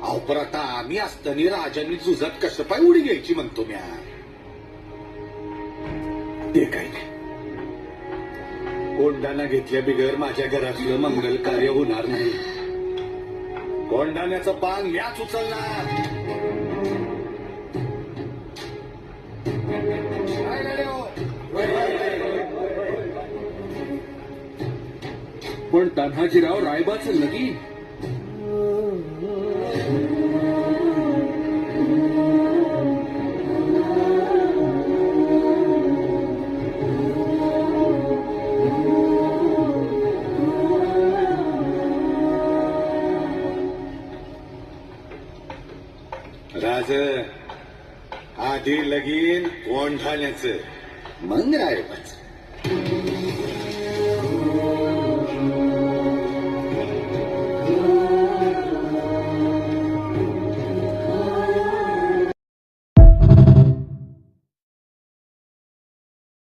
अहो पर आता आम्ही असताना राजांनी जुजात कसं पाय उडी घ्यायची म्हणतो म्या. ते काय नाही, कोंडाणा घेतल्या बिगर माझ्या घरातलं मंगल कार्य होणार नाही. कोंडाण्याचं पान म्याच उचलणार. काय रे हो? पण तान्हाजीराव रायबाचं लगीन. राज, आधी लगीन कोंढाण्याचं, मग रायबाचं.